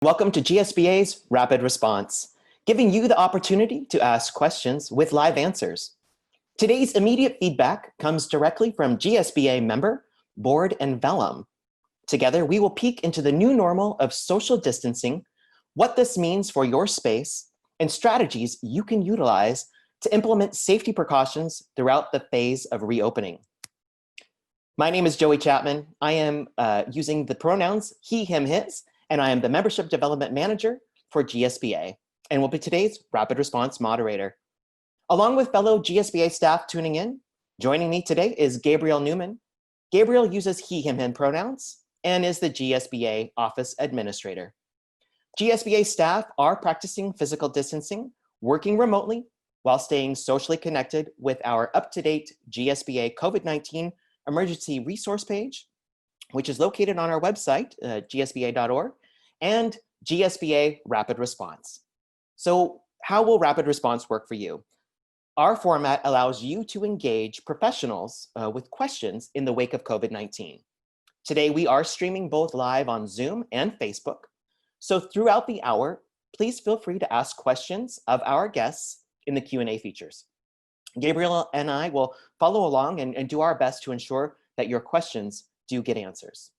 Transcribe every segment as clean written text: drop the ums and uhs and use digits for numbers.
Welcome to GSBA's Rapid Response, giving you the opportunity to ask questions with live answers. Today's immediate feedback comes directly from GSBA member, Board, and Vellum. Together, we will peek into the new normal of social distancing, what this means for your space, and strategies you can utilize to implement safety precautions throughout the phase of reopening. My name is Joey Chapman. I am using the pronouns he, him, his, and I am the Membership Development Manager for GSBA, and will be today's Rapid Response moderator. Along with fellow GSBA staff tuning in, joining me today is Gabriel Newman. Gabriel uses he, him pronouns and is the GSBA Office Administrator. GSBA staff are practicing physical distancing, working remotely, while staying socially connected with our up-to-date GSBA COVID-19 emergency resource page, which is located on our website, gsba.org, and GSBA Rapid Response. So how will Rapid Response work for you? Our format allows you to engage professionals with questions in the wake of COVID-19. Today, we are streaming both live on Zoom and Facebook. So throughout the hour, please feel free to ask questions of our guests in the Q&A features. Gabriel and I will follow along and do our best to ensure that your questions do get answers.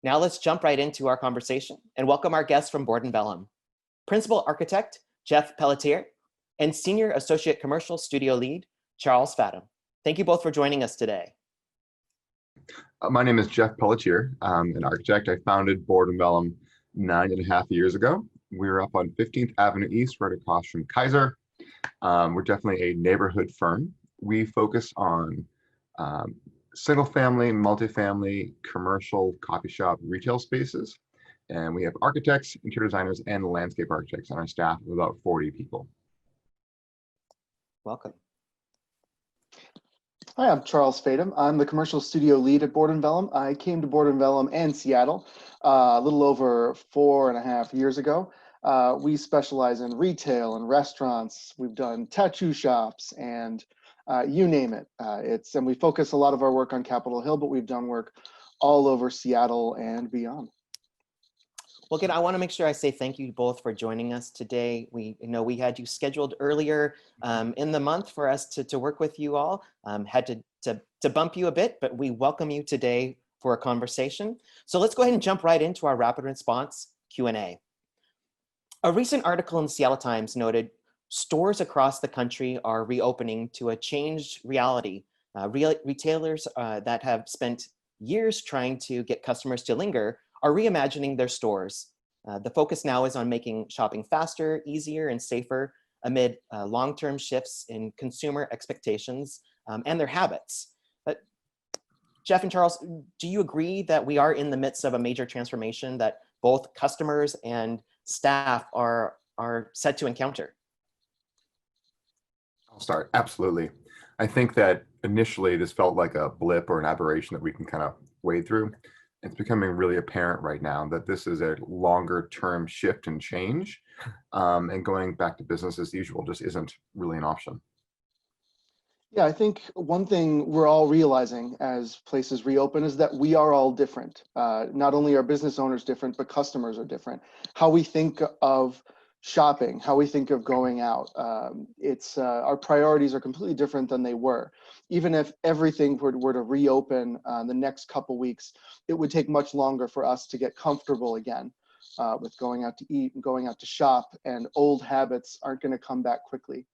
Now let's jump right into our conversation and welcome our guests from Board and Vellum. Principal Architect Jeff Pelletier and Senior Associate Commercial Studio Lead Charles Fathom. Thank you both for joining us today. My name is Jeff Pelletier. I'm an architect. I founded Board and Vellum 9.5 years ago. We're up on 15th Avenue East, right across from Kaiser. We're definitely a neighborhood firm. We focus on single family, multifamily, commercial, coffee shop, retail spaces. And we have architects, interior designers, and landscape architects on our staff of about 40 people. Welcome. Hi, I'm Charles Fathom. I'm the commercial studio lead at Board and Vellum. I came to Board and Vellum and Seattle a little over 4.5 years ago. We specialize in retail and restaurants. We've done tattoo shops and you name it. And we focus a lot of our work on Capitol Hill, but we've done work all over Seattle and beyond. Well, again, I want to make sure I say thank you both for joining us today. We know we had you scheduled earlier in the month for us to work with you all. Had to bump you a bit, but we welcome you today for a conversation. So let's go ahead and jump right into our rapid response Q&A. A recent article in the Seattle Times noted stores across the country are reopening to a changed reality. Retailers that have spent years trying to get customers to linger are reimagining their stores. The focus now is on making shopping faster, easier, and safer amid long-term shifts in consumer expectations and their habits. But Jeff and Charles, do you agree that we are in the midst of a major transformation that both customers and staff are set to encounter? I'll start. Absolutely. I think that initially this felt like a blip or an aberration that we can kind of wade through. It's becoming really apparent right now that this is a longer term shift and change, and going back to business as usual just isn't really an option. Yeah, I think one thing we're all realizing as places reopen is that we are all different. Not only are business owners different, but customers are different. How we think of shopping, how we think of going out, our priorities are completely different than they were. Even if everything were to reopen the next couple weeks, it would take much longer for us to get comfortable again with going out to eat and going out to shop, and old habits aren't going to come back quickly.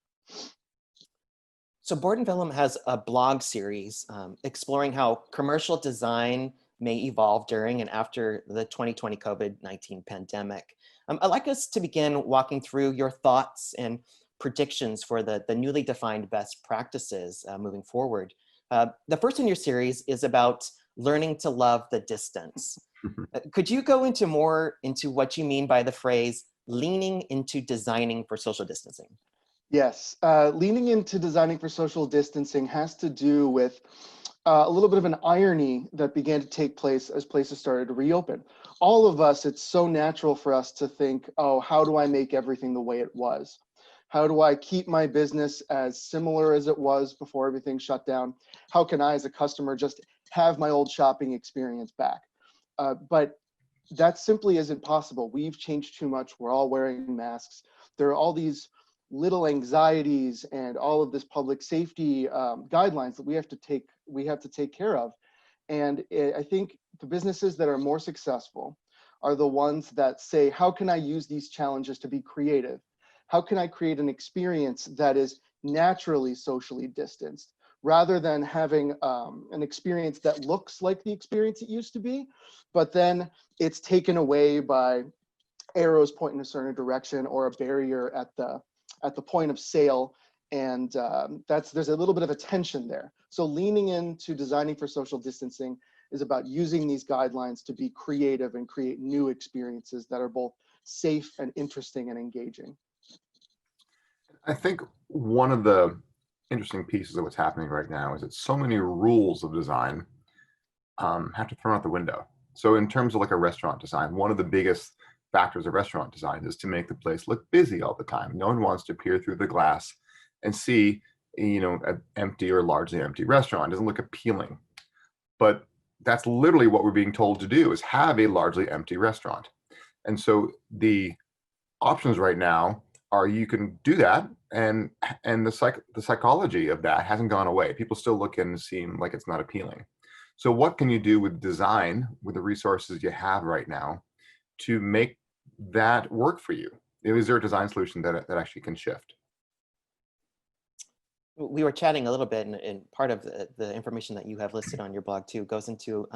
So Board and Vellum has a blog series exploring how commercial design may evolve during and after the 2020 COVID-19 pandemic. I'd like us to begin walking through your thoughts and predictions for the newly defined best practices moving forward. The first in your series is about learning to love the distance. Could you go into more into what you mean by the phrase leaning into designing for social distancing? Yes, leaning into designing for social distancing has to do with a little bit of an irony that began to take place as places started to reopen. All of us, it's so natural for us to think, oh, how do I make everything the way it was? How do I keep my business as similar as it was before everything shut down? How can I, as a customer, just have my old shopping experience back? But that simply isn't possible. We've changed too much. We're all wearing masks. There are all these little anxieties and all of this public safety guidelines that we have to take care of. And I think the businesses that are more successful are the ones that say, how can I use these challenges to be creative? How can I create an experience that is naturally socially distanced, rather than having an experience that looks like the experience it used to be, but then it's taken away by arrows pointing a certain direction or a barrier at the point of sale. And there's a little bit of a tension there. So leaning into designing for social distancing is about using these guidelines to be creative and create new experiences that are both safe and interesting and engaging. I think one of the interesting pieces of what's happening right now is that so many rules of design have to thrown out the window. So in terms of like a restaurant design, one of the biggest factors of restaurant design is to make the place look busy all the time. No one wants to peer through the glass and see, an empty or largely empty restaurant. It doesn't look appealing. But that's literally what we're being told to do, is have a largely empty restaurant. And so the options right now are you can do that, and the psychology of that hasn't gone away. People still look and seem like it's not appealing. So what can you do with design, with the resources you have right now, to make that work for you? Is there a design solution that actually can shift? We were chatting a little bit, and part of the information that you have listed on your blog too goes into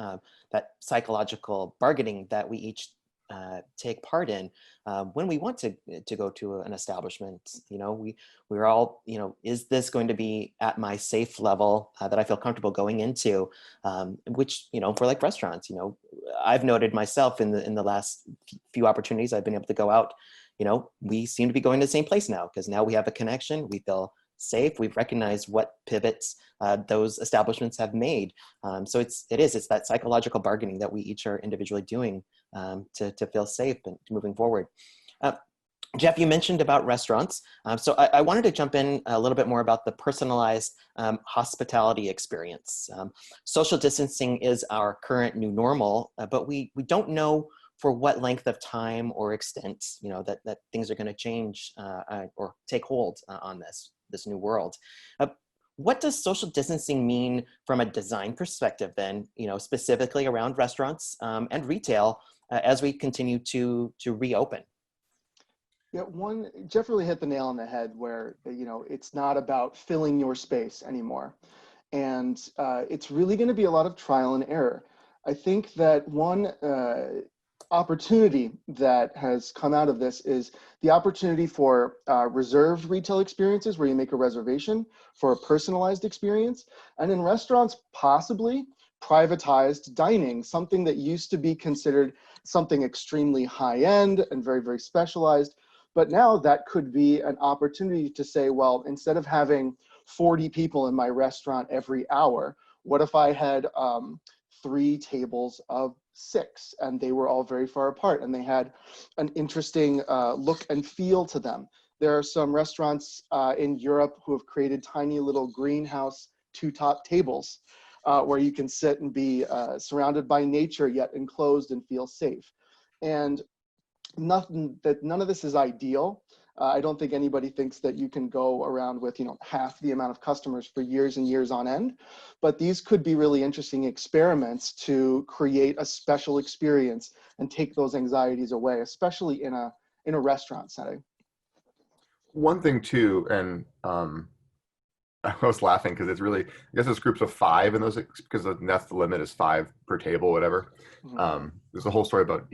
that psychological bargaining that we each take part in when we want to go to an establishment. We're all, is this going to be at my safe level that I feel comfortable going into? Which, for like restaurants, I've noted myself in the last few opportunities I've been able to go out. We seem to be going to the same place now because now we have a connection. We feel safe. We've recognized what pivots those establishments have made. So it's that psychological bargaining that we each are individually doing to feel safe and moving forward. Jeff, you mentioned about restaurants. So I wanted to jump in a little bit more about the personalized hospitality experience. Social distancing is our current new normal, but we don't know for what length of time or extent, that things are going to change or take hold on this new world. What does social distancing mean from a design perspective then, specifically around restaurants and retail as we continue to reopen? Yeah, Jeff really hit the nail on the head where, it's not about filling your space anymore. And it's really going to be a lot of trial and error. I think that one opportunity that has come out of this is the opportunity for reserved retail experiences where you make a reservation for a personalized experience. And in restaurants, possibly privatized dining, something that used to be considered something extremely high-end and very, very specialized. But now that could be an opportunity to say, well, instead of having 40 people in my restaurant every hour, what if I had 3 tables of 6 and they were all very far apart and they had an interesting look and feel to them? There are some restaurants in Europe who have created tiny little greenhouse 2-top tables where you can sit and be surrounded by nature yet enclosed and feel safe. And none of this is ideal. I don't think anybody thinks that you can go around with, half the amount of customers for years and years on end, but these could be really interesting experiments to create a special experience and take those anxieties away, especially in a restaurant setting. One thing too, and I was laughing because it's really, I guess it's groups of 5 in those, because that's the limit, is 5 per table, whatever. Mm-hmm. There's a whole story about,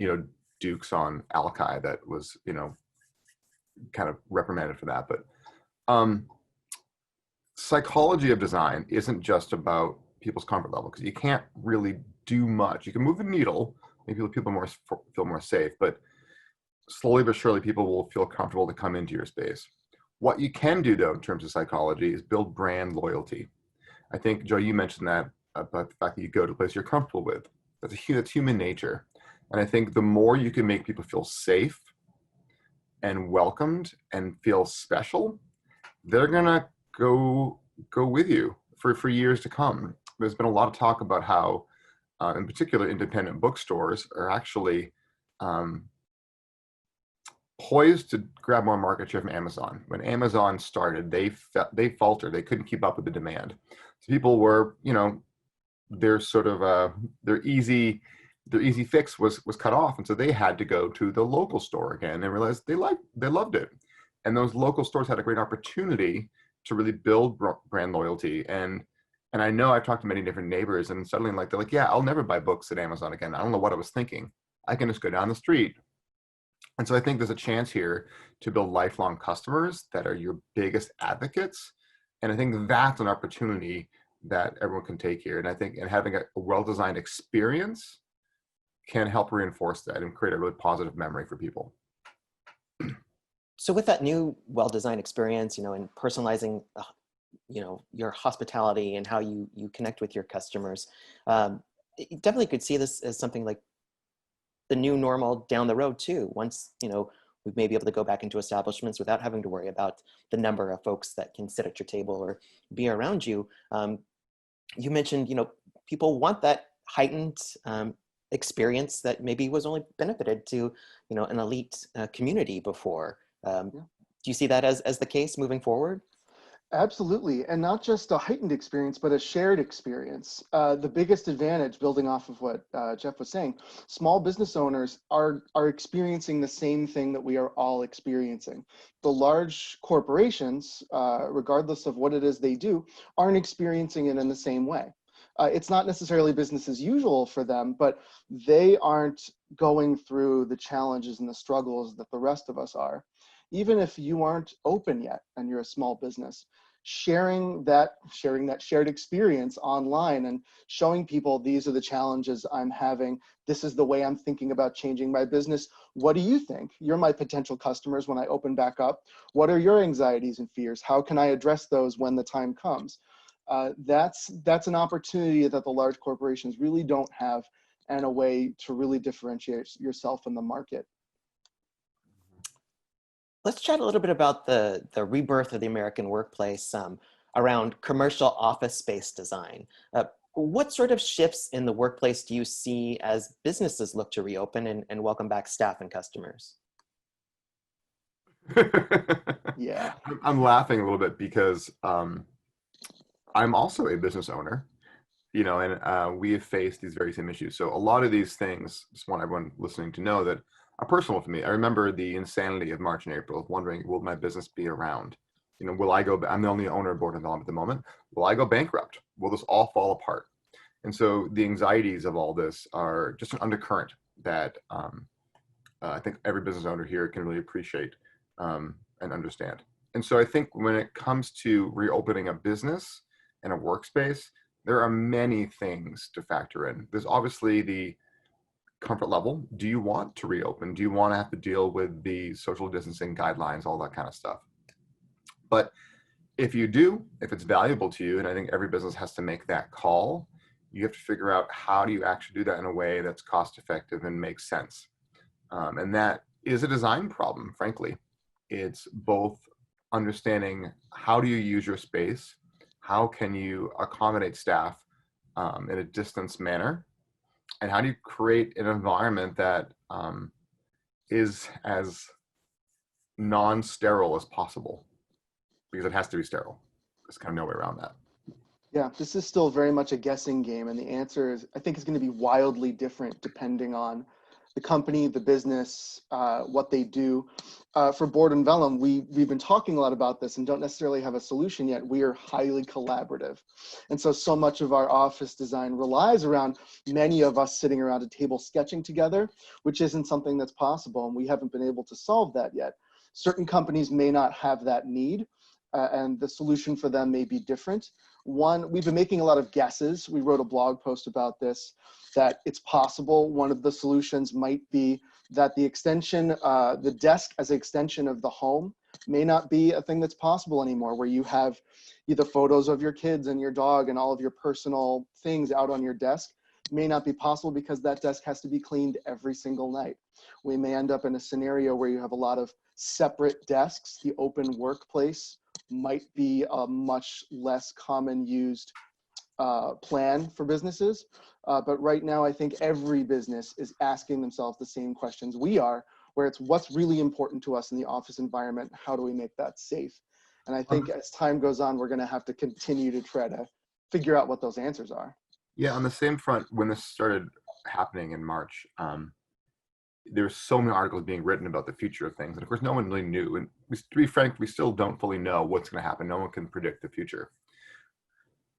Dukes on Alki that was, kind of reprimanded for that. But psychology of design isn't just about people's comfort level, because you can't really do much. You can move the needle, maybe people feel more safe, but slowly but surely people will feel comfortable to come into your space. What you can do, though, in terms of psychology, is build brand loyalty. I think, Joe, you mentioned that about the fact that you go to a place you're comfortable with. That's human nature. And I think the more you can make people feel safe and welcomed and feel special, they're gonna go with you for years to come. There's been a lot of talk about how, in particular, independent bookstores are actually um, poised to grab more market share from Amazon. When Amazon started, they faltered. They couldn't keep up with the demand. So people were, their sort of their easy fix was cut off, and so they had to go to the local store again and realized they loved it. And those local stores had a great opportunity to really build brand loyalty. And I know I've talked to many different neighbors, and suddenly they're like, yeah, I'll never buy books at Amazon again. I don't know what I was thinking. I can just go down the street. And so I think there's a chance here to build lifelong customers that are your biggest advocates. And I think that's an opportunity that everyone can take here. And I think having a well-designed experience can help reinforce that and create a really positive memory for people. So with that new well-designed experience, and personalizing, your hospitality and how you connect with your customers, you definitely could see this as something like the new normal down the road too. Once, we may be able to go back into establishments without having to worry about the number of folks that can sit at your table or be around you. You mentioned, people want that heightened experience that maybe was only benefited to, an elite community before. Do you see that as the case moving forward? Absolutely. And not just a heightened experience, but a shared experience. The biggest advantage, building off of what Jeff was saying, small business owners are experiencing the same thing that we are all experiencing. The large corporations, regardless of what it is they do, aren't experiencing it in the same way. It's not necessarily business as usual for them, but they aren't going through the challenges and the struggles that the rest of us are. Even if you aren't open yet and you're a small business, sharing that shared experience online and showing people, these are the challenges I'm having, this is the way I'm thinking about changing my business. What do you think? You're my potential customers when I open back up. What are your anxieties and fears? How can I address those when the time comes? That's an opportunity that the large corporations really don't have, and a way to really differentiate yourself in the market. Let's chat a little bit about the rebirth of the American workplace around commercial office space design. What sort of shifts in the workplace do you see as businesses look to reopen and welcome back staff and customers? Yeah. I'm laughing a little bit because I'm also a business owner, and we have faced these very same issues. So a lot of these things, just want everyone listening to know that are personal for me. I remember the insanity of March and April, wondering, will my business be around? Will I go, I'm the only owner of Board and Vellum at the moment. Will I go bankrupt? Will this all fall apart? And so the anxieties of all this are just an undercurrent that I think every business owner here can really appreciate and understand. And so I think when it comes to reopening a business and a workspace, there are many things to factor in. There's obviously the comfort level. Do you want to reopen? Do you want to have to deal with the social distancing guidelines, all that kind of stuff? But if you do, if it's valuable to you, and I think every business has to make that call, you have to figure out how do you actually do that in a way that's cost effective and makes sense. And that is a design problem, frankly. It's both understanding how do you use your space, how can you accommodate staff in a distance manner, and how do you create an environment that is as non-sterile as possible? Because it has to be sterile. There's kind of no way around that. Yeah, this is still very much a guessing game, and the answer is, I think, is going to be wildly different depending on the company, the business, what they do. For Board and Vellum, we've been talking a lot about this and don't necessarily have a solution yet. We are highly collaborative. And so much of our office design relies around many of us sitting around a table sketching together, which isn't something that's possible, and we haven't been able to solve that yet. Certain companies may not have that need, and the solution for them may be different. One, we've been making a lot of guesses. We wrote a blog post about this, that it's possible one of the solutions might be that the extension, the desk as an extension of the home may not be a thing that's possible anymore, where you have either photos of your kids and your dog and all of your personal things out on your desk. May not be possible because that desk has to be cleaned every single night. We may end up in a scenario where you have a lot of separate desks. The open workplace might be a much less common used plan for businesses. But right now, I think every business is asking themselves the same questions we are, where it's what's really important to us in the office environment. How do we make that safe? And I think as time goes on, we're going to have to continue to try to figure out what those answers are. Yeah, on the same front, when this started happening in March, there were so many articles being written about the future of things. And of course, no one really knew. And to be frank, we still don't fully know what's going to happen. No one can predict the future.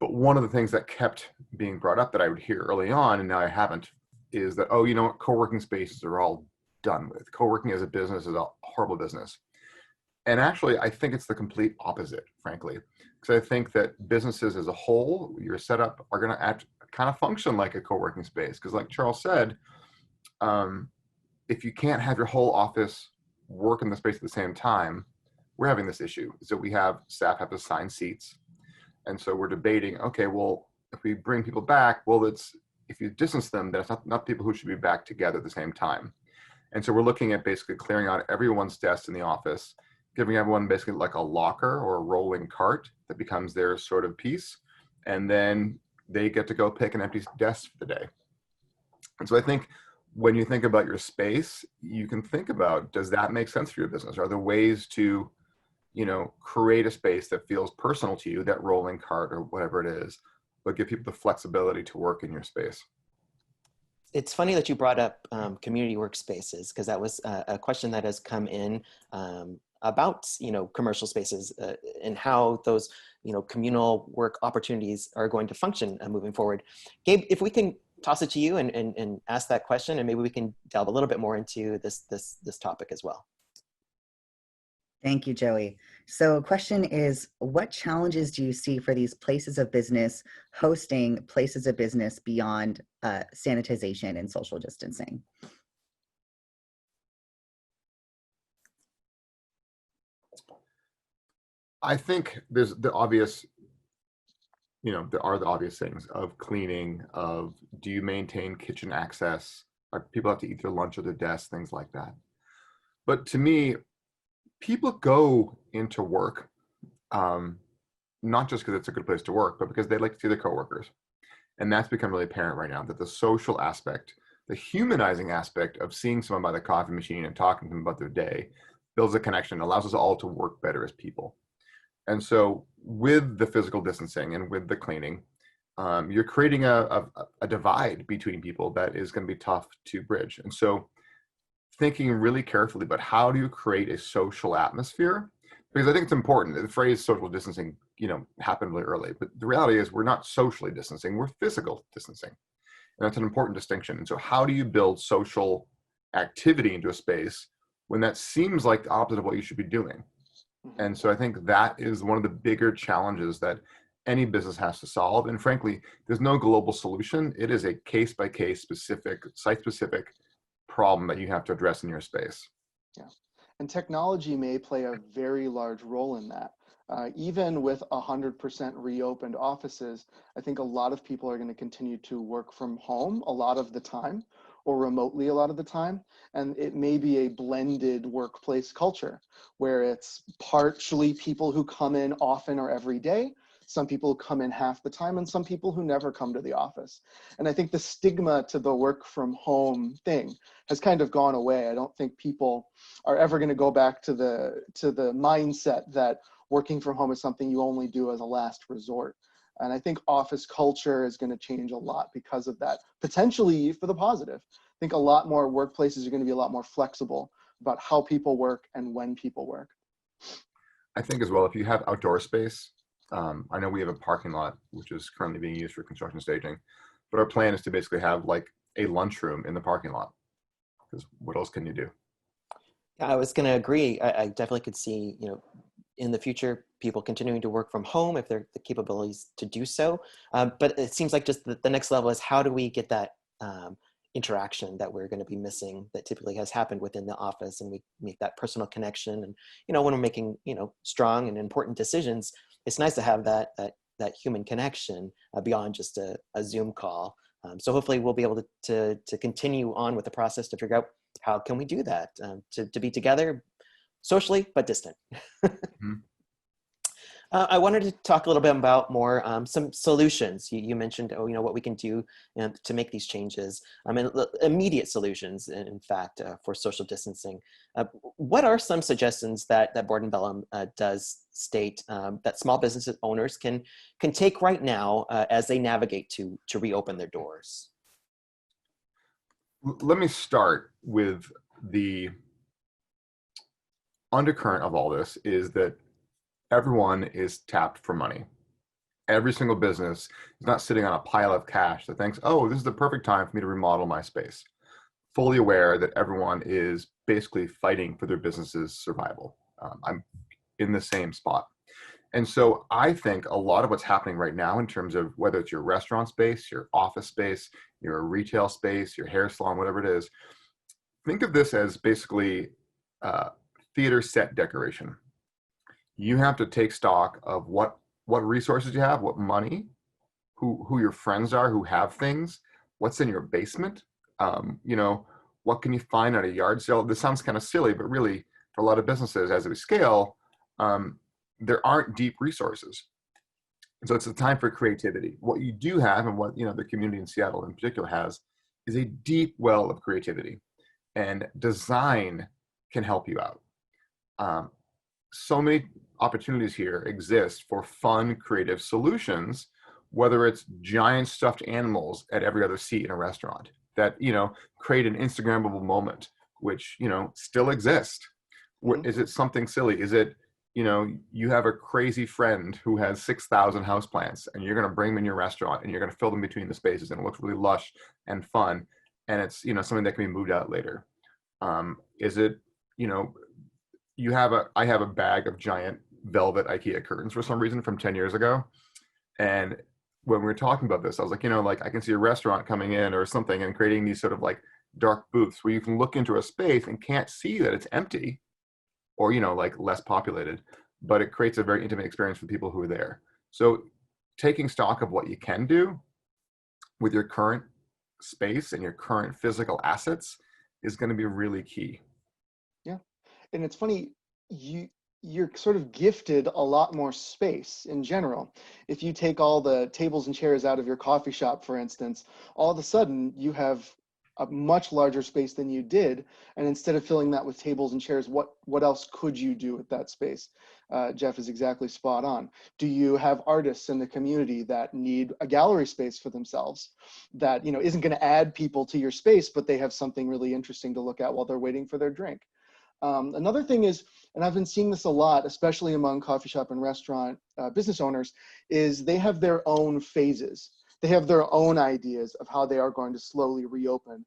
But one of the things that kept being brought up that I would hear early on, and now I haven't, is that, oh, you know what, co-working spaces are all done with. Co-working as a business is a horrible business. And actually, I think it's the complete opposite, frankly. Because I think that businesses as a whole, your setup, are going to kind of function like a co-working space. Because like Charles said, if you can't have your whole office work in the space at the same time, we're having this issue. So we have staff have assigned seats. And so we're debating, okay, well, if we bring people back, well, if you distance them, then it's not people who should be back together at the same time. And so we're looking at basically clearing out everyone's desks in the office, giving everyone basically like a locker or a rolling cart that becomes their sort of piece. And then they get to go pick an empty desk for the day. And so I think when you think about your space, you can think about, does that make sense for your business? Are there ways to, create a space that feels personal to you, that rolling cart or whatever it is, but give people the flexibility to work in your space? It's funny that you brought up community workspaces, because that was a question that has come in about commercial spaces and how those communal work opportunities are going to function moving forward. Gabe, if we can toss it to you and ask that question, and maybe we can delve a little bit more into this topic as well. Thank you, Joey. So question is, what challenges do you see for these places of business hosting places of business beyond sanitization and social distancing? I think there's the obvious, there are the obvious things of cleaning, of do you maintain kitchen access? People have to eat their lunch at their desk, things like that. But to me, people go into work, not just because it's a good place to work, but because they like to see their coworkers. And that's become really apparent right now, that the social aspect, the humanizing aspect of seeing someone by the coffee machine and talking to them about their day builds a connection, allows us all to work better as people. And so with the physical distancing and with the cleaning, you're creating a divide between people that is going to be tough to bridge. And so thinking really carefully about how do you create a social atmosphere, because I think it's important. The phrase social distancing, happened really early, but the reality is we're not socially distancing, we're physical distancing. And that's an important distinction. And so how do you build social activity into a space when that seems like the opposite of what you should be doing? And so I think that is one of the bigger challenges that any business has to solve. And frankly, there's no global solution. It is a case-by-case specific, site-specific problem that you have to address in your space. Yeah, and technology may play a very large role in that. Even with 100% reopened offices, I think a lot of people are going to continue to work from home a lot of the time, or remotely a lot of the time. And it may be a blended workplace culture where it's partially people who come in often or every day, some people who come in half the time, and some people who never come to the office. And I think the stigma to the work from home thing has kind of gone away. I don't think people are ever going to go back to the mindset that working from home is something you only do as a last resort. And I think office culture is going to change a lot because of that, potentially for the positive. I think a lot more workplaces are going to be a lot more flexible about how people work and when people work. I think as well, if you have outdoor space, I know we have a parking lot, which is currently being used for construction staging, but our plan is to basically have like a lunchroom in the parking lot, because what else can you do? Yeah, I was going to agree. I definitely could see, in the future, people continuing to work from home if they're the capabilities to do so. But it seems like just the next level is how do we get that interaction that we're going to be missing that typically has happened within the office, and we make that personal connection. And, when we're making, strong and important decisions, it's nice to have that human connection beyond just a Zoom call. So hopefully we'll be able to continue on with the process to figure out how can we do that, to be together socially, but distant. I wanted to talk a little bit about more some solutions. You mentioned, what we can do to make these changes. I mean, immediate solutions, in fact, for social distancing. What are some suggestions that Board and Vellum does state that small business owners can take right now as they navigate to reopen their doors? Let me start with the undercurrent of all this is that everyone is tapped for money. Every single business is not sitting on a pile of cash that thinks, oh, this is the perfect time for me to remodel my space. Fully aware that everyone is basically fighting for their business's survival. I'm in the same spot. And so I think a lot of what's happening right now in terms of whether it's your restaurant space, your office space, your retail space, your hair salon, whatever it is, think of this as basically theater set decoration. You have to take stock of what resources you have, what money, who your friends are who have things, what's in your basement, what can you find at a yard sale. This sounds kind of silly, but really for a lot of businesses as we scale, there aren't deep resources. So it's a time for creativity. What you do have, and what the community in Seattle in particular has, is a deep well of creativity, and design can help you out. So many opportunities here exist for fun, creative solutions, whether it's giant stuffed animals at every other seat in a restaurant that, create an Instagrammable moment, which, still exist. Is it something silly? Is it, you have a crazy friend who has 6,000 houseplants and you're going to bring them in your restaurant and you're going to fill them between the spaces and it looks really lush and fun. And it's, something that can be moved out later. Is it, I have a bag of giant velvet Ikea curtains for some reason from 10 years ago. And when we were talking about this, I was like, I can see a restaurant coming in or something and creating these sort of like dark booths where you can look into a space and can't see that it's empty or, like less populated, but it creates a very intimate experience for people who are there. So taking stock of what you can do with your current space and your current physical assets is going to be really key. Yeah. And it's funny, you're sort of gifted a lot more space in general. If you take all the tables and chairs out of your coffee shop, for instance, all of a sudden you have a much larger space than you did. And instead of filling that with tables and chairs, what else could you do with that space? Jeff is exactly spot on. Do you have artists in the community that need a gallery space for themselves that, isn't going to add people to your space, but they have something really interesting to look at while they're waiting for their drink? Another thing is, and I've been seeing this a lot, especially among coffee shop and restaurant business owners, is they have their own phases. They have their own ideas of how they are going to slowly reopen,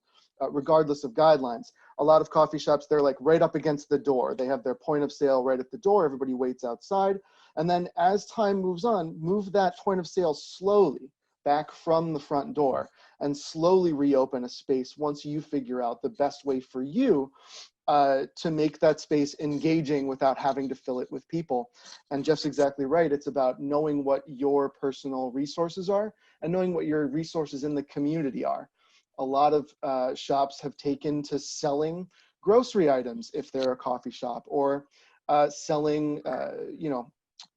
regardless of guidelines. A lot of coffee shops, they're like right up against the door. They have their point of sale right at the door. Everybody waits outside. And then as time moves on, move that point of sale slowly back from the front door and slowly reopen a space once you figure out the best way for you to make that space engaging without having to fill it with people. And Jeff's exactly right. It's about knowing what your personal resources are and knowing what your resources in the community are. A lot of shops have taken to selling grocery items if they're a coffee shop, or selling,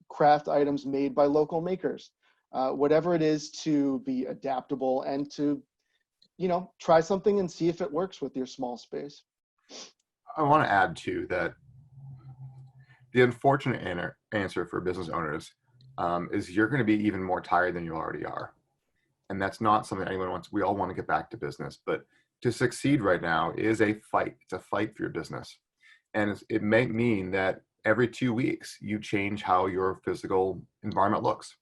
craft items made by local makers. Whatever it is to be adaptable and to, try something and see if it works with your small space. I want to add too that the unfortunate answer for business owners is you're going to be even more tired than you already are. And that's not something anyone wants. We all want to get back to business, but to succeed right now is a fight. It's a fight for your business. And it may mean that every 2 weeks you change how your physical environment looks.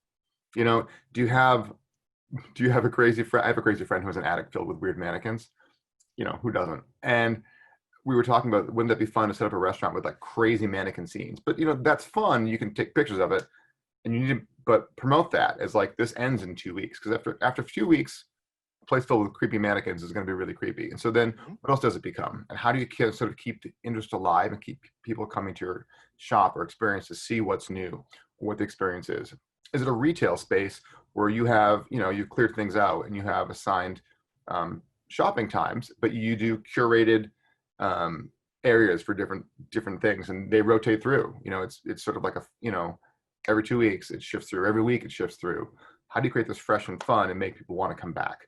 Do you have a crazy friend? I have a crazy friend who has an attic filled with weird mannequins. Who doesn't? And we were talking about, wouldn't that be fun to set up a restaurant with like crazy mannequin scenes? But that's fun. You can take pictures of it, and you need to, but promote that as like this ends in 2 weeks, because after a few weeks, a place filled with creepy mannequins is going to be really creepy. And so then, what else does it become? And how do you sort of keep the interest alive and keep people coming to your shop or experience to see what's new, or what the experience is? Is it a retail space where you have, you've cleared things out and you have assigned shopping times, but you do curated areas for different things, and they rotate through. It's sort of like Every 2 weeks it shifts through. Every week it shifts through. How do you create this fresh and fun and make people want to come back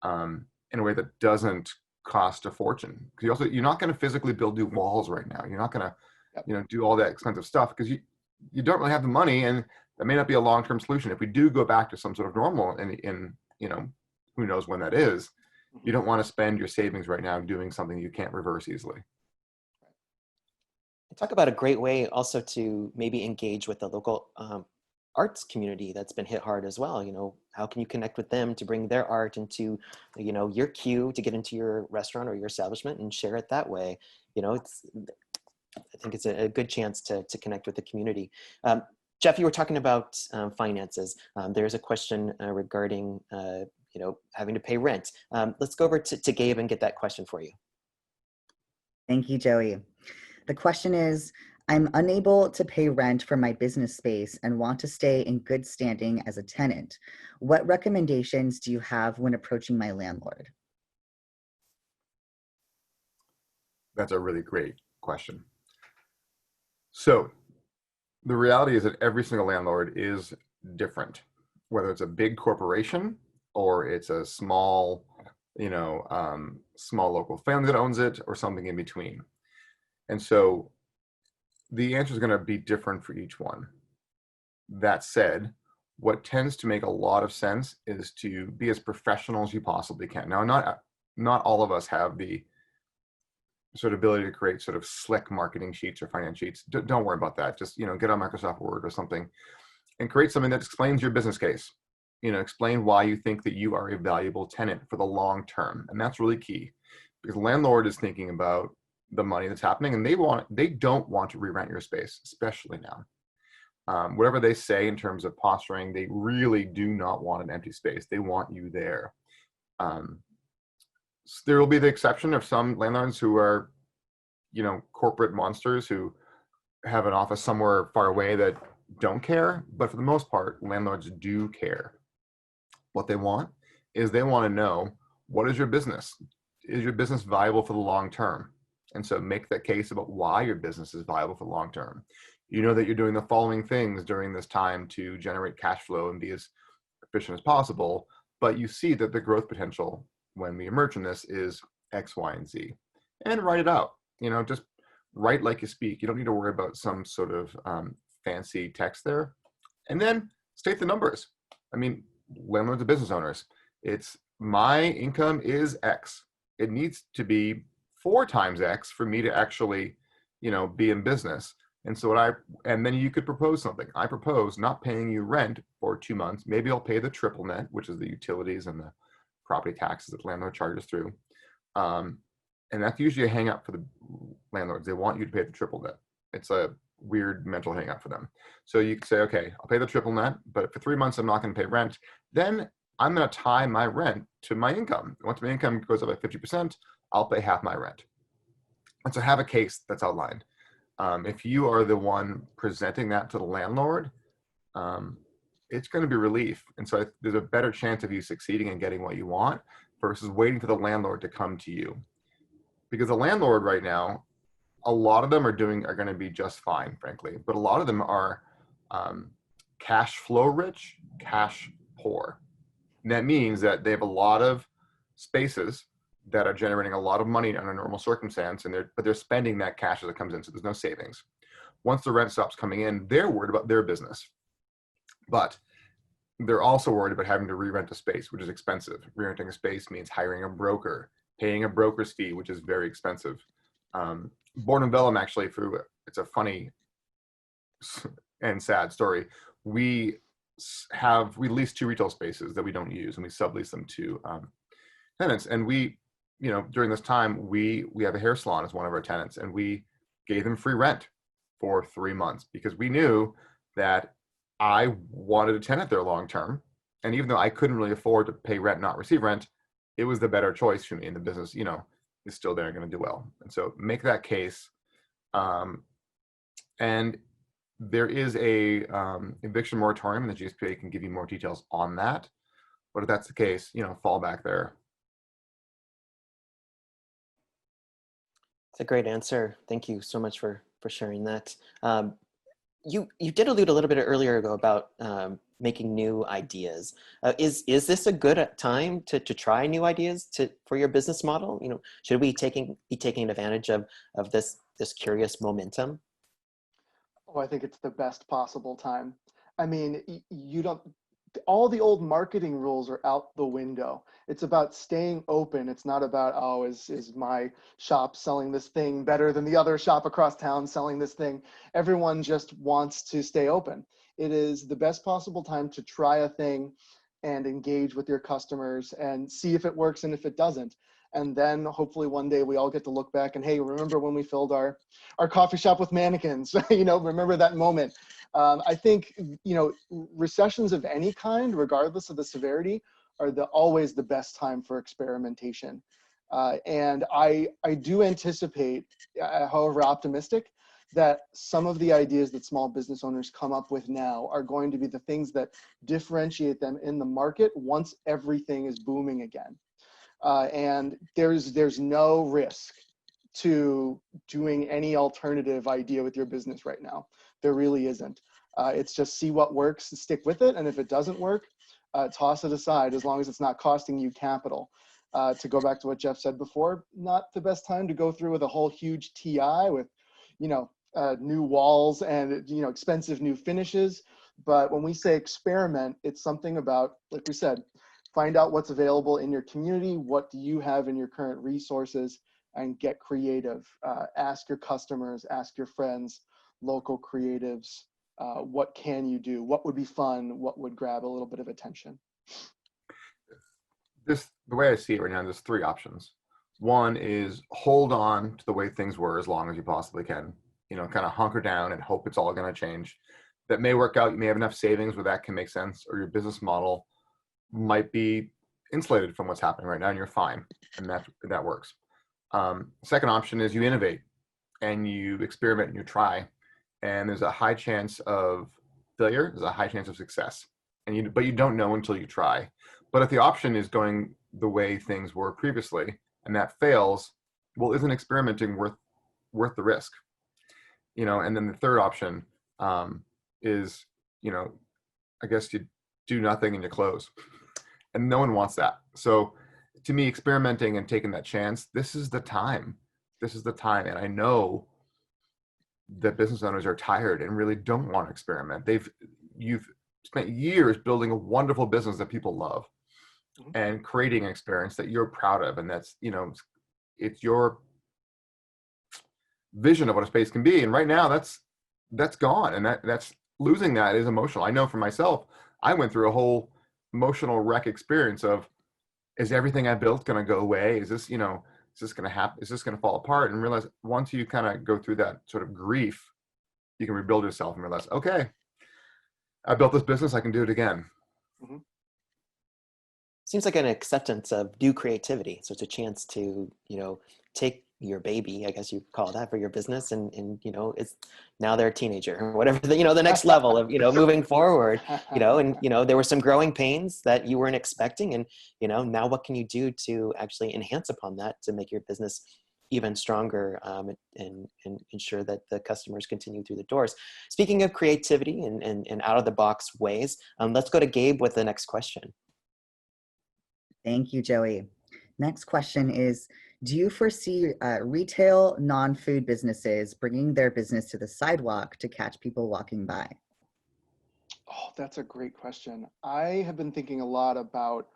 in a way that doesn't cost a fortune? Because you're not going to physically build new walls right now. You're not going to do all that expensive stuff because you don't really have the money, and that may not be a long-term solution. If we do go back to some sort of normal in who knows when that is, you don't want to spend your savings right now doing something you can't reverse easily. Talk about a great way also to maybe engage with the local arts community that's been hit hard as well. How can you connect with them to bring their art into, your queue to get into your restaurant or your establishment and share it that way? I think it's a good chance to connect with the community. Jeff, you were talking about finances. There's a question regarding, having to pay rent. Let's go over to Gabe and get that question for you. Thank you, Joey. The question is, I'm unable to pay rent for my business space and want to stay in good standing as a tenant. What recommendations do you have when approaching my landlord? That's a really great question. So the reality is that every single landlord is different, whether it's a big corporation or it's a small, small local family that owns it or something in between. And so the answer is going to be different for each one. That said, what tends to make a lot of sense is to be as professional as you possibly can. Now, not all of us have the sort of ability to create sort of slick marketing sheets or finance sheets. Don't worry about that. Just, get on Microsoft Word or something and create something that explains your business case. Explain why you think that you are a valuable tenant for the long term. And that's really key, because the landlord is thinking about the money that's happening, and they don't want to re-rent your space, especially now. Whatever they say in terms of posturing, they really do not want an empty space. They want you there. There will be the exception of some landlords who are, corporate monsters who have an office somewhere far away that don't care. But for the most part, landlords do care. What they want is they want to know, what is your business? Is your business viable for the long term? And so make that case about why your business is viable for the long term. You know that you're doing the following things during this time to generate cash flow and be as efficient as possible, but you see that the growth potential when we emerge from this is X, Y, and Z. And write it out. Just write like you speak. You don't need to worry about some sort of fancy text there. And then state the numbers. Landlords are business owners. It's my income is X. It needs to be 4 times X for me to actually, be in business. And so and then you could propose something. I propose not paying you rent for 2 months. Maybe I'll pay the triple net, which is the utilities and the property taxes that the landlord charges through. And that's usually a hang up for the landlords. They want you to pay the triple net. It's a weird mental hang up for them. So you could say, okay, I'll pay the triple net, but for 3 months, I'm not going to pay rent. Then I'm going to tie my rent to my income. Once my income goes up by 50%, I'll pay half my rent. And so have a case that's outlined. If you are the one presenting that to the landlord, it's going to be relief. And so there's a better chance of you succeeding and getting what you want versus waiting for the landlord to come to you. Because the landlord right now, a lot of them are going to be just fine, frankly, but a lot of them are cash flow rich, cash poor. And that means that they have a lot of spaces that are generating a lot of money under normal circumstance, but they're spending that cash as it comes in, so there's no savings. Once the rent stops coming in, they're worried about their business, but they're also worried about having to re-rent a space, which is expensive. Re-renting a space means hiring a broker, paying a broker's fee, which is very expensive. Born in Vellum, actually, it's a funny and sad story. We lease 2 retail spaces that we don't use, and we sublease them to tenants. And during this time, we have a hair salon as one of our tenants, and we gave them free rent for 3 months because we knew that I wanted a tenant there long term. And even though I couldn't really afford to pay rent, not receive rent, it was the better choice for me. And the business, is still there and going to do well. And so make that case. And there is a eviction moratorium, and the GSBA can give you more details on that. But if that's the case, fall back there. It's a great answer. Thank you so much for sharing that. you did allude a little bit earlier ago about making new ideas. Is this a good time to try new ideas for your business model? Should we be taking advantage of this curious momentum? Oh, I think it's the best possible time. I mean, you don't, all the old marketing rules are out the window. It's about staying open. It's not about, oh, is my shop selling this thing better than the other shop across town selling this thing? Everyone just wants to stay open. It is the best possible time to try a thing and engage with your customers and see if it works and if it doesn't. And then hopefully one day we all get to look back and, hey, remember when we filled our coffee shop with mannequins? Remember that moment. I think, recessions of any kind, regardless of the severity, are always the best time for experimentation. And I do anticipate, however optimistic, that some of the ideas that small business owners come up with now are going to be the things that differentiate them in the market once everything is booming again. And there's no risk to doing any alternative idea with your business right now. There really isn't. It's just see what works, stick with it, and if it doesn't work, toss it aside as long as it's not costing you capital. To go back to what Jeff said before, not the best time to go through with a whole huge TI with, new walls and, expensive new finishes. But when we say experiment, it's something about, like we said, find out what's available in your community, what do you have in your current resources, and get creative. Ask your customers, ask your friends, local creatives, what can you do? What would be fun? What would grab a little bit of attention? The way I see it right now, there's three options. One is hold on to the way things were as long as you possibly can. Kind of hunker down and hope it's all going to change. That may work out. You may have enough savings where that can make sense, or your business model might be insulated from what's happening right now and you're fine, and that works. Second option is you innovate and you experiment and you try, and there's a high chance of failure, there's a high chance of success, but you don't know until you try. But if the option is going the way things were previously and that fails, well, isn't experimenting worth the risk? And then the third option is, I guess you do nothing and you close. And no one wants that. So to me, experimenting and taking that chance, this is the time. This is the time. And I know that business owners are tired and really don't want to experiment. You've spent years building a wonderful business that people love and creating an experience that you're proud of. And that's, it's your vision of what a space can be. And right now that's gone. And that's losing that is emotional. I know for myself, I went through a whole emotional wreck experience of, is everything I built going to go away? Is this, is this going to happen? Is this going to fall apart? And realize once you kind of go through that sort of grief, you can rebuild yourself and realize, okay, I built this business, I can do it again. Mm-hmm. Seems like an acceptance of new creativity. So it's a chance to, take your baby, I guess you call that, for your business, and it's now they're a teenager or whatever, the next level of, moving forward, and, there were some growing pains that you weren't expecting. And, now what can you do to actually enhance upon that to make your business even stronger, and ensure that the customers continue through the doors. Speaking of creativity and out of the box ways, let's go to Gabe with the next question. Thank you, Joey. Next question is, do you foresee retail non-food businesses bringing their business to the sidewalk to catch people walking by? Oh, that's a great question. I have been thinking a lot about,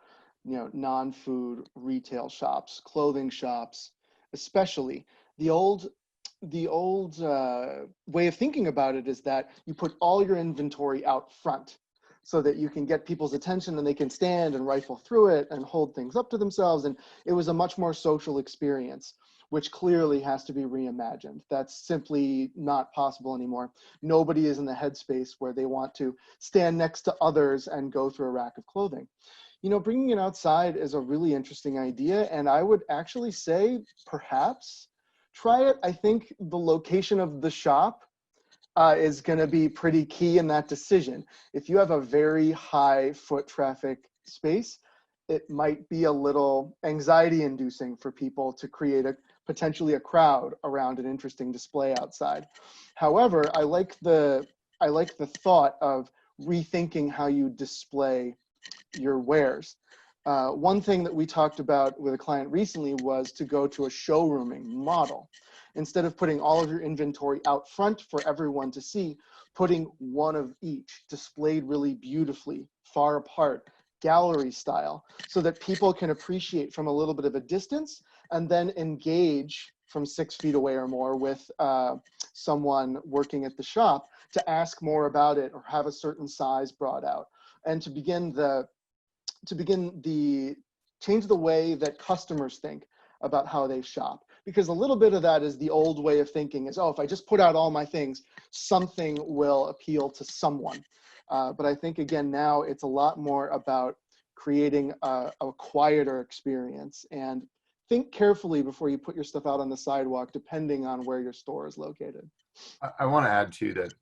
non-food retail shops, clothing shops, especially. The old way of thinking about it is that you put all your inventory out front so that you can get people's attention and they can stand and rifle through it and hold things up to themselves. And it was a much more social experience, which clearly has to be reimagined. That's simply not possible anymore. Nobody is in the headspace where they want to stand next to others and go through a rack of clothing. Bringing it outside is a really interesting idea. And I would actually say, perhaps try it. I think the location of the shop is going to be pretty key in that decision. If you have a very high foot traffic space, it might be a little anxiety inducing for people to create potentially a crowd around an interesting display outside. However, I like the I like the thought of rethinking how you display your wares. One thing that we talked about with a client recently was to go to a showrooming model. Instead of putting all of your inventory out front for everyone to see, putting one of each displayed really beautifully, far apart, gallery style, so that people can appreciate from a little bit of a distance and then engage from 6 feet away or more with someone working at the shop to ask more about it or have a certain size brought out, and to change the way that customers think about how they shop. Because a little bit of that is the old way of thinking is, oh, if I just put out all my things, something will appeal to someone. But I think, again, now it's a lot more about creating a quieter experience, and think carefully before you put your stuff out on the sidewalk, depending on where your store is located. I want to add too that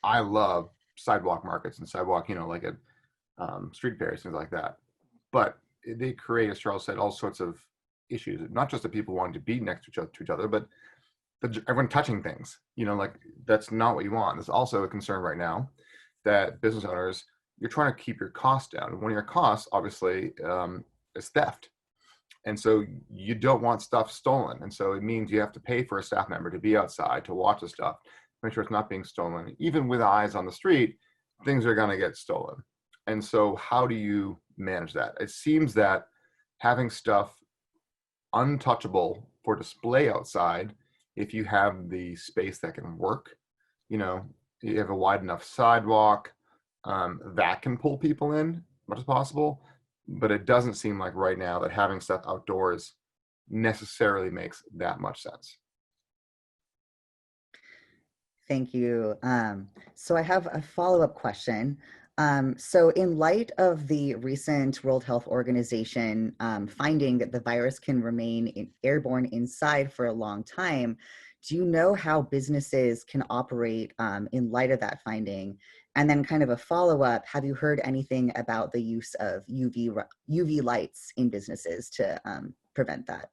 I love sidewalk markets and sidewalk, like at street fairs, things like that. But they create, as Charles said, all sorts of issues, not just the people wanting to be next to each other, but everyone touching things, like that's not what you want. There's also a concern right now that business owners, you're trying to keep your costs down. And one of your costs, obviously, is theft. And so you don't want stuff stolen. And so it means you have to pay for a staff member to be outside to watch the stuff, make sure it's not being stolen. Even with eyes on the street, things are going to get stolen. And so how do you manage that? It seems that having stuff untouchable for display outside, if you have the space that can work, you have a wide enough sidewalk, that can pull people in as much as possible. But it doesn't seem like right now that having stuff outdoors necessarily makes that much sense. Thank you. So I have a follow-up question. So in light of the recent World Health Organization finding that the virus can remain airborne inside for a long time, do you know how businesses can operate in light of that finding? And then kind of a follow-up, have you heard anything about the use of UV lights in businesses to prevent that?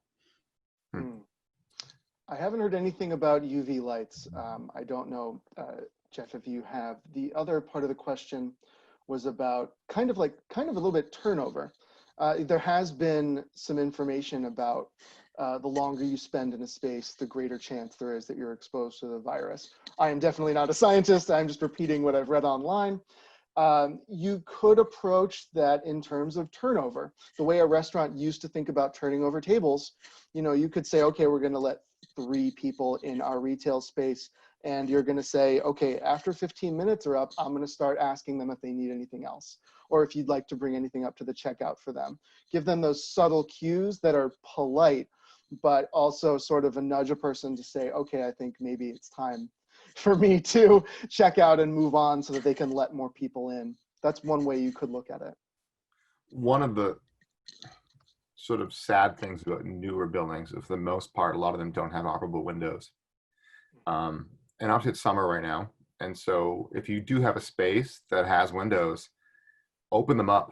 I haven't heard anything about UV lights. I don't know, Jeff, if you have. The other part of the question was about kind of a little bit turnover. There has been some information about the longer you spend in a space, the greater chance there is that you're exposed to the virus. I am definitely not a scientist. I'm just repeating what I've read online. You could approach that in terms of turnover. The way a restaurant used to think about turning over tables, you could say, okay, we're going to let 3 people in our retail space, and you're going to say, okay, after 15 minutes are up, I'm going to start asking them if they need anything else, or if you'd like to bring anything up to the checkout for them. Give them those subtle cues that are polite, but also sort of a nudge a person to say, okay, I think maybe it's time for me to check out and move on so that they can let more people in. That's one way you could look at it. One of the sort of sad things about newer buildings is, for the most part, a lot of them don't have operable windows. And obviously it's summer right now. And so if you do have a space that has windows, open them up.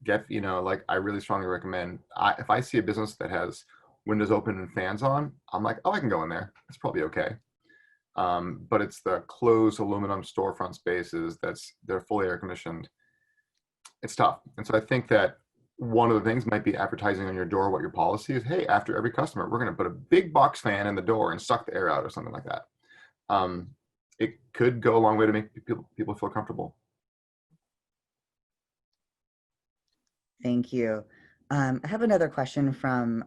I really strongly recommend, if I see a business that has windows open and fans on, I'm like, oh, I can go in there. It's probably okay. But it's the closed aluminum storefront spaces they're fully air conditioned. It's tough. And so I think that one of the things might be advertising on your door what your policy is. Hey, after every customer, we're going to put a big box fan in the door and suck the air out or something like that. It could go a long way to make people feel comfortable. Thank you. I have another question from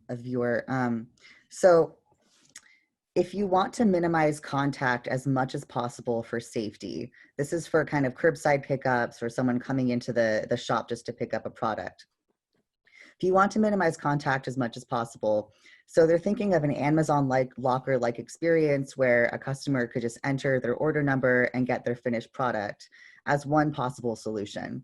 a viewer. So if you want to minimize contact as much as possible for safety, this is for kind of curbside pickups or someone coming into the shop just to pick up a product. If you want to minimize contact as much as possible, so they're thinking of an Amazon-like locker-like experience where a customer could just enter their order number and get their finished product as one possible solution.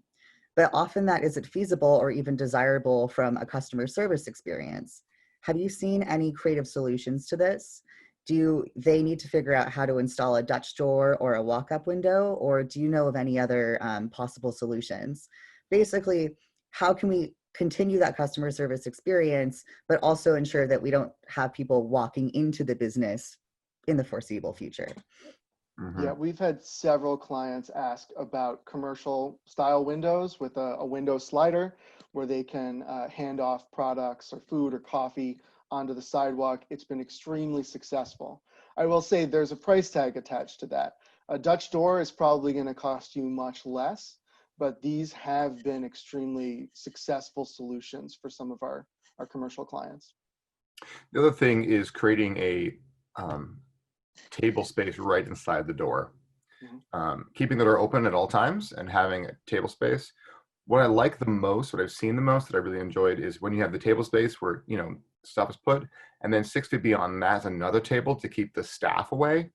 But often that isn't feasible or even desirable from a customer service experience. Have you seen any creative solutions to this? Do they need to figure out how to install a Dutch door or a walk-up window, or do you know of any other possible solutions? Basically, how can we continue that customer service experience, but also ensure that we don't have people walking into the business in the foreseeable future? Mhm. Yeah, we've had several clients ask about commercial style windows with a window slider where they can hand off products or food or coffee onto the sidewalk. It's been extremely successful. I will say there's a price tag attached to that. A Dutch door is probably going to cost you much less, but these have been extremely successful solutions for some of our commercial clients. The other thing is creating a table space right inside the door. Keeping the door open at all times and having a table space. What I like the most, what I've seen the most that I really enjoyed is when you have the table space where, you know, stuff is put, and then 6 feet beyond that is another table to keep the staff away.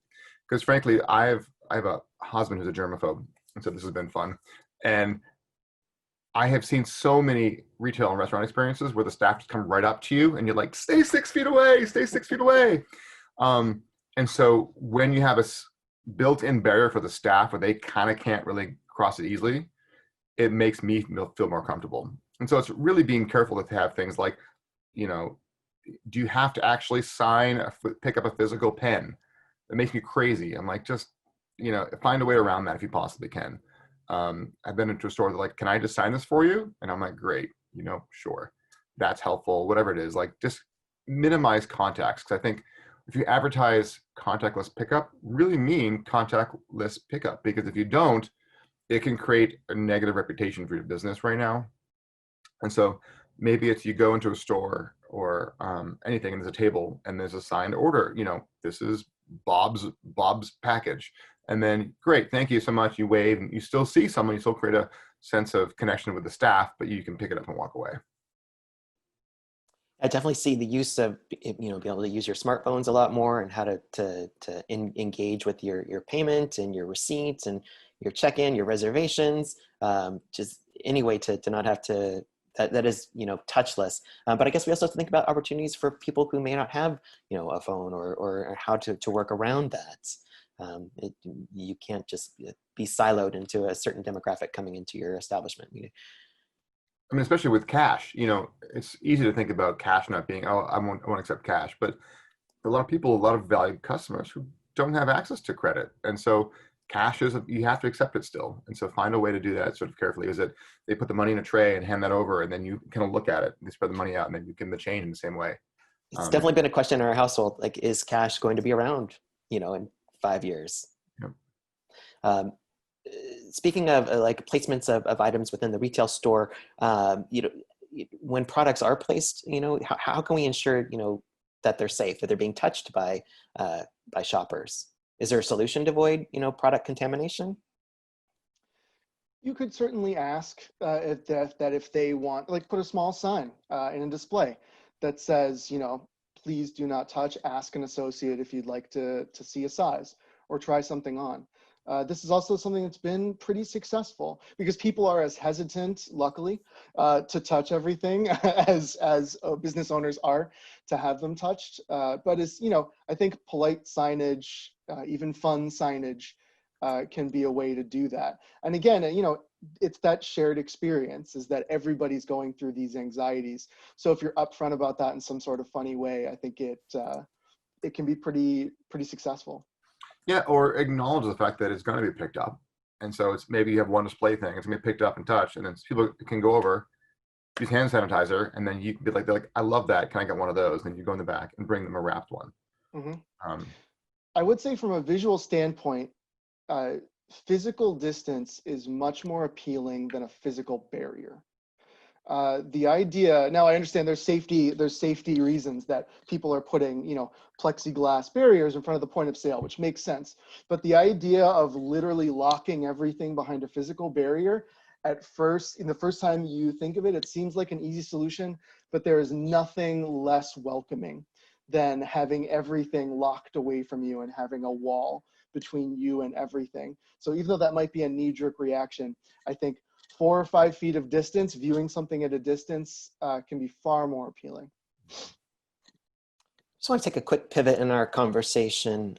Because frankly, I have a husband who's a germaphobe, and so this has been fun. And I have seen so many retail and restaurant experiences where the staff just come right up to you and you're like, stay 6 feet away, stay 6 feet away. And so when you have a built-in barrier for the staff where they kind of can't really cross it easily, it makes me feel more comfortable. And so it's really being careful to have things like, you know, do you have to actually pick up a physical pen? It makes me crazy. I'm like, just, you know, find a way around that if you possibly can. I've been into a store that like, can I just sign this for you? And I'm like, great, you know, sure. That's helpful, whatever it is, like just minimize contacts. Because I think if you advertise contactless pickup, really mean contactless pickup, because if you don't, it can create a negative reputation for your business right now. And so maybe it's you go into a store or anything and there's a table and there's a signed order, you know, this is Bob's package. And then great, thank you so much. You wave and you still see someone, you still create a sense of connection with the staff, but you can pick it up and walk away. I definitely see the use of, you know, be able to use your smartphones a lot more, and how to engage with your payment and your receipts and your check-in, your reservations, just any way to not have to, that is, you know, touchless. But I guess we also have to think about opportunities for people who may not have, you know, a phone, or how to work around that. You can't just be siloed into a certain demographic coming into your establishment. I mean, especially with cash, you know, it's easy to think about cash not being, oh, I won't accept cash. But a lot of people, a lot of valued customers who don't have access to credit. And so cash is, you have to accept it still. And so find a way to do that sort of carefully. Is it they put the money in a tray and hand that over, and then you kind of look at it, they spread the money out, and then you give them the change in the same way. It's definitely been a question in our household, like, is cash going to be around, you know, in 5 years? Yep. Um, Speaking of like placements of items within the retail store, you know, when products are placed, you know, how can we ensure, you know, that they're safe, that they're being touched by shoppers? Is there a solution to avoid, you know, product contamination? You could certainly ask if they want, like, put a small sign in a display that says, you know, please do not touch, ask an associate if you'd like to see a size or try something on. This is also something that's been pretty successful because people are as hesitant, luckily, to touch everything as business owners are to have them touched. But as you know, I think polite signage, even fun signage, can be a way to do that. And again, you know, it's that shared experience, is that everybody's going through these anxieties. So if you're upfront about that in some sort of funny way, I think it can be pretty successful. Yeah, or acknowledge the fact that it's going to be picked up. And so it's maybe you have one display thing, it's going to be picked up and touched, and then people can go over, use hand sanitizer, and then you can be like, they're like, I love that. Can I get one of those? And then you go in the back and bring them a wrapped one. Mm-hmm. I would say from a visual standpoint, physical distance is much more appealing than a physical barrier. The idea, now I understand there's safety reasons that people are putting, you know, plexiglass barriers in front of the point of sale, which makes sense. But the idea of literally locking everything behind a physical barrier, at first, in the first time you think of it, it seems like an easy solution, but there is nothing less welcoming than having everything locked away from you and having a wall between you and everything. So even though that might be a knee-jerk reaction, I think 4 or 5 feet of distance, viewing something at a distance, can be far more appealing. Just want to take a quick pivot in our conversation.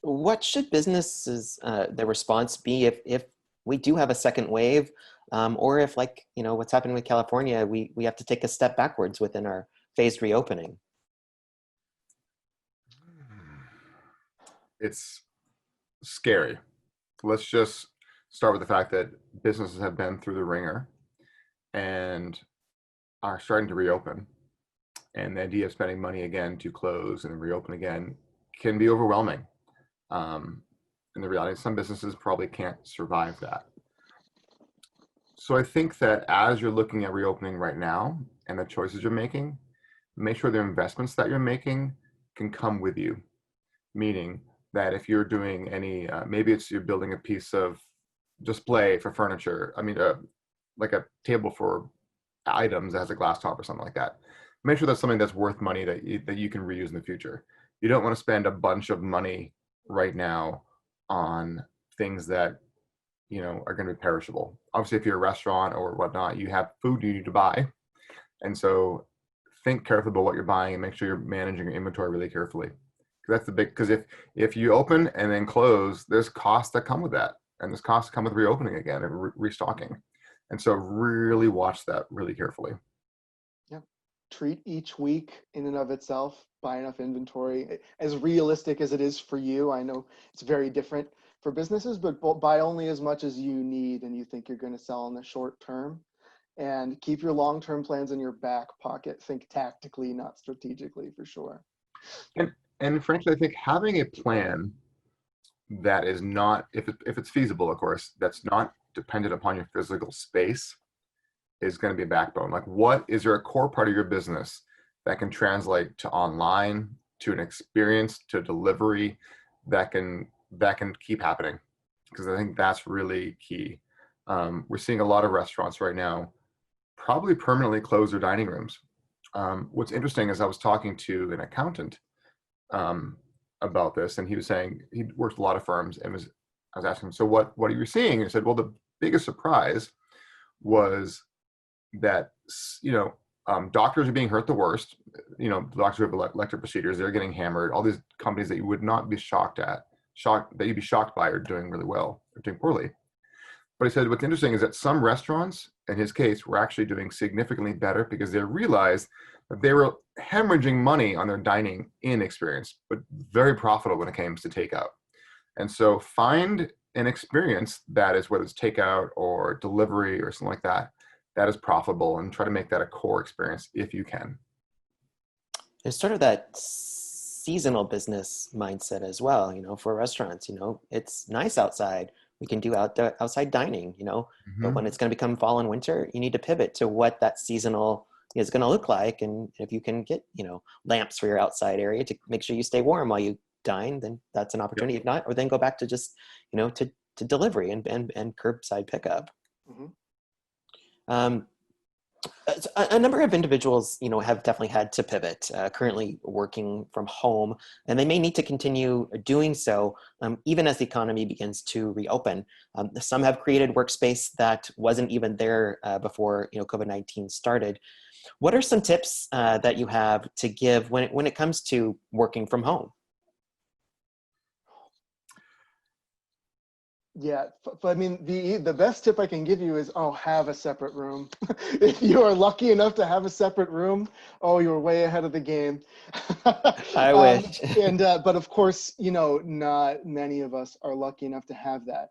What should businesses, their response be if we do have a second wave, or if, like, you know, what's happening with California, we have to take a step backwards within our phased reopening? It's scary. Let's just start with the fact that businesses have been through the ringer and are starting to reopen. And the idea of spending money again to close and reopen again can be overwhelming. And the reality is some businesses probably can't survive that. So I think that as you're looking at reopening right now and the choices you're making, make sure the investments that you're making can come with you. Meaning that if you're doing any, maybe it's you're building a piece of display for furniture, like a table for items that has a glass top or something like that. Make sure that's something that's worth money that you can reuse in the future. You don't want to spend a bunch of money right now on things that are going to be perishable. Obviously, if you're a restaurant or whatnot, you have food you need to buy, and so think carefully about what you're buying and make sure you're managing your inventory really carefully. That's the big, because if you open and then close, there's costs that come with that, and there's costs that come with reopening again and restocking, and so really watch that really carefully. Yeah, treat each week in and of itself, buy enough inventory, as realistic as it is for you. I know it's very different for businesses, but buy only as much as you need and you think you're going to sell in the short term, and keep your long-term plans in your back pocket. Think tactically, not strategically, for sure. And frankly, I think having a plan that is not, if it's feasible, of course, that's not dependent upon your physical space is going to be a backbone. Like, what is there a core part of your business that can translate to online, to an experience, to delivery that can keep happening? Because I think that's really key. We're seeing a lot of restaurants right now probably permanently close their dining rooms. What's interesting is I was talking to an accountant about this, and he was saying he worked with a lot of firms, and I was asking him, so what are you seeing? And he said, well, the biggest surprise was that doctors are being hurt the worst. The doctors who have elective procedures, they're getting hammered. All these companies that you would not be shocked that you'd be shocked by are doing really well or doing poorly. But he said what's interesting is that some restaurants, in his case, were actually doing significantly better because they realized that they were hemorrhaging money on their dining in experience, but very profitable when it came to takeout. And so find an experience that is, whether it's takeout or delivery or something like that, that is profitable, and try to make that a core experience if you can. There's sort of that seasonal business mindset as well, for restaurants. It's nice outside. We can do outside dining, but when it's going to become fall and winter, you need to pivot to what that seasonal is going to look like. And if you can get, lamps for your outside area to make sure you stay warm while you dine, then that's an opportunity. Yep. If not, or then go back to just, to delivery and curbside pickup. Mm-hmm. A number of individuals, have definitely had to pivot, currently working from home, and they may need to continue doing so even as the economy begins to reopen. Some have created workspace that wasn't even there before COVID-19 started. What are some tips that you have to give when it comes to working from home? Yeah, I mean, the best tip I can give you is, have a separate room. If you are lucky enough to have a separate room, you're way ahead of the game. I wish. But of course, not many of us are lucky enough to have that.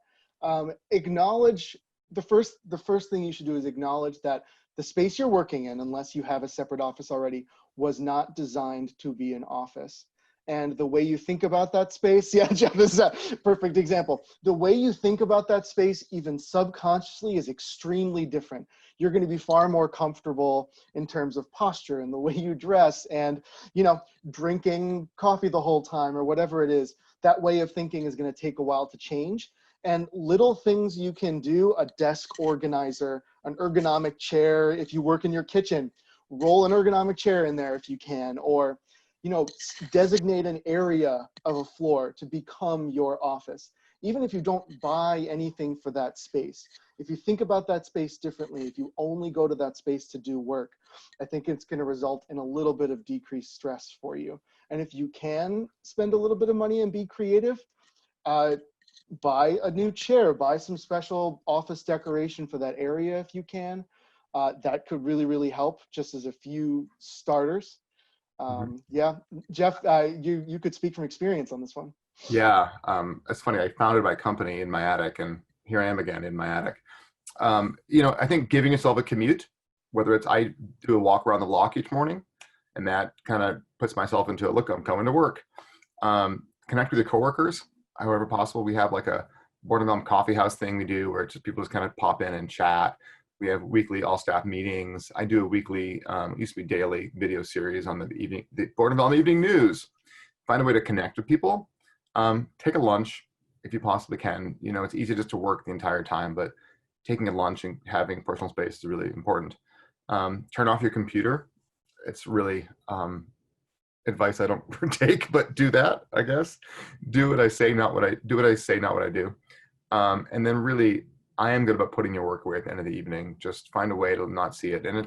Acknowledge the first thing you should do is acknowledge that the space you're working in, unless you have a separate office already, was not designed to be an office. And the way you think about that space, yeah, Jeff, this is a perfect example. The way you think about that space, even subconsciously, is extremely different. You're going to be far more comfortable in terms of posture and the way you dress and, drinking coffee the whole time or whatever it is. That way of thinking is going to take a while to change. And little things you can do, a desk organizer, an ergonomic chair. If you work in your kitchen, roll an ergonomic chair in there if you can, or designate an area of a floor to become your office. Even if you don't buy anything for that space, if you think about that space differently, if you only go to that space to do work, I think it's going to result in a little bit of decreased stress for you. And if you can spend a little bit of money and be creative, buy a new chair, buy some special office decoration for that area if you can. That could really, really help, just as a few starters. Yeah, Jeff, you could speak from experience on this one. Yeah, it's funny. I founded my company in my attic, and here I am again in my attic. I think giving yourself a commute, whether it's I do a walk around the block each morning, and that kind of puts myself into look, I'm coming to work. Connect with your coworkers, however possible. We have like a board and coffee house thing we do where it's just people just kind of pop in and chat. We have weekly all staff meetings. I do a weekly, used to be daily video series on the board and evening news. Find a way to connect with people. Take a lunch if you possibly can. It's easy just to work the entire time, but taking a lunch and having personal space is really important. Turn off your computer. It's really advice I don't take, but do that, I guess. Do what I say, not what I do. What I say, not what I do. And then really, I am good about putting your work away at the end of the evening. Just find a way to not see it. And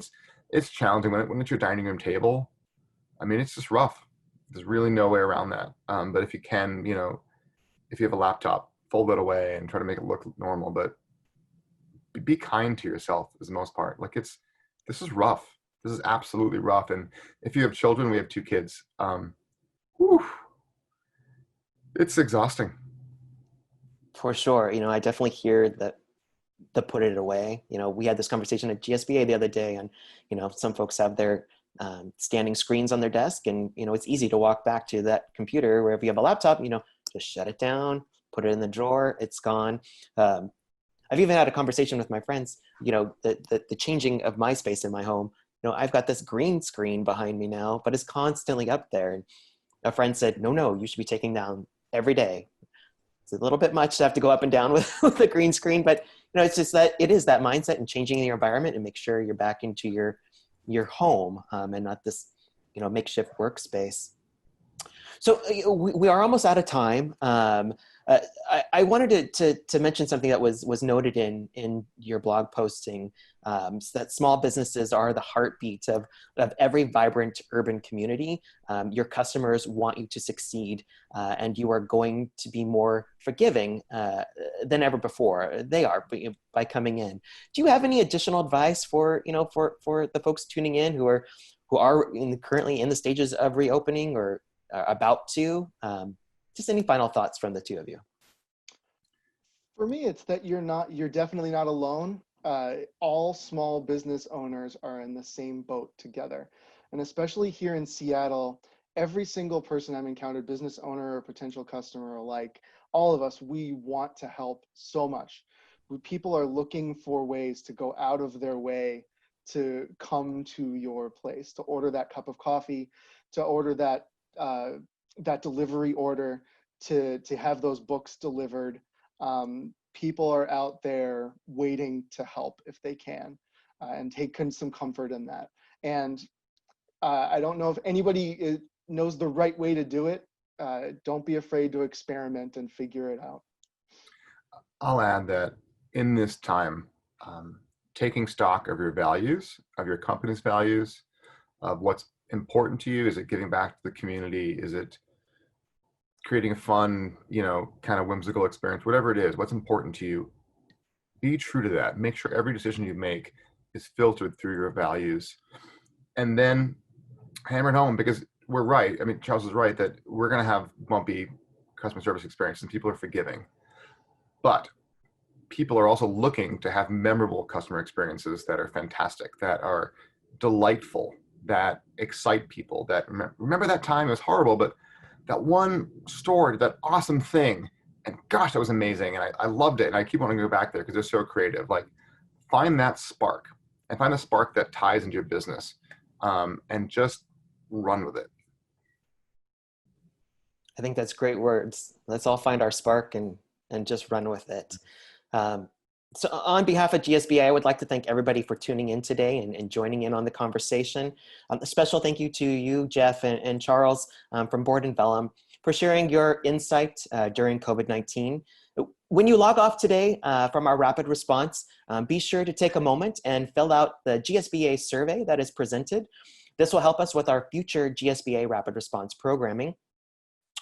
it's challenging when it's your dining room table. I mean, it's just rough. There's really no way around that. But if you can, if you have a laptop, fold it away and try to make it look normal. But be kind to yourself is the most part. Like this is rough. This is absolutely rough. And if you have children, we have 2 kids. Whew, it's exhausting. For sure. I definitely hear the put it away. We had this conversation at GSBA the other day, and, some folks have their standing screens on their desk, and, it's easy to walk back to that computer where if you have a laptop, just shut it down, put it in the drawer, it's gone. I've even had a conversation with my friends, the changing of my space in my home. I've got this green screen behind me now, but it's constantly up there. And a friend said, no, you should be taking down every day. It's a little bit much to have to go up and down with the green screen, but it's just that it is that mindset and changing your environment and make sure you're back into your home and not this, makeshift workspace. So we are almost out of time. I wanted to mention something that was noted in your blog posting, so that small businesses are the heartbeat of every vibrant urban community. Your customers want you to succeed, and you are going to be more forgiving than ever before. They are by coming in. Do you have any additional advice for the folks tuning in who are currently in the stages of reopening or about to? Just any final thoughts from the 2 of you? For me, it's that you're definitely not alone. All small business owners are in the same boat together. And especially here in Seattle, every single person I've encountered, business owner or potential customer alike, all of us, we want to help so much. People are looking for ways to go out of their way to come to your place, to order that cup of coffee, to order that delivery order, to have those books delivered. People are out there waiting to help if they can, and take some comfort in that. And I don't know if anybody knows the right way to do it. Don't be afraid to experiment and figure it out. I'll add that in this time, taking stock of your values, of your company's values, of what's important to you. Is it giving back to the community? Is it creating a fun, kind of whimsical experience? Whatever it is, what's important to you, be true to that. Make sure every decision you make is filtered through your values, and then hammer it home, because we're right. I mean, Charles is right that we're going to have bumpy customer service experience and people are forgiving, but people are also looking to have memorable customer experiences that are fantastic, that are delightful, that excite people, that remember that time it was horrible, but that one store did that awesome thing, and gosh, that was amazing, and I loved it, and I keep wanting to go back there because they're so creative. Like, find that spark, and find a spark that ties into your business, and just run with it. I think that's great words. Let's all find our spark and just run with it. So on behalf of GSBA, I would like to thank everybody for tuning in today and joining in on the conversation. A special thank you to you, Jeff and Charles from Board and Vellum, for sharing your insight during COVID-19. When you log off today from our rapid response, be sure to take a moment and fill out the GSBA survey that is presented. This will help us with our future GSBA rapid response programming.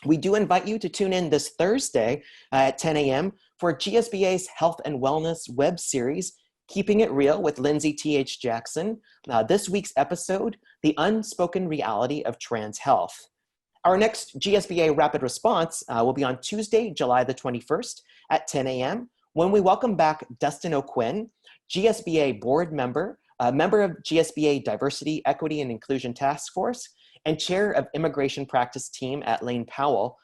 We do invite you to tune in this Thursday at 10 a.m. for GSBA's Health and Wellness web series, Keeping It Real with Lindsay T.H. Jackson. This week's episode, The Unspoken Reality of Trans Health. Our next GSBA Rapid Response will be on Tuesday, July the 21st at 10 a.m. when we welcome back Dustin O'Quinn, GSBA board member, member of GSBA Diversity, Equity, and Inclusion Task Force, and chair of Immigration Practice Team at Lane Powell,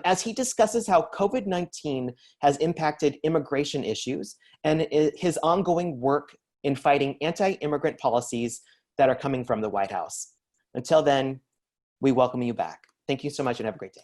as he discusses how COVID-19 has impacted immigration issues and his ongoing work in fighting anti-immigrant policies that are coming from the White House. Until then, we welcome you back. Thank you so much and have a great day.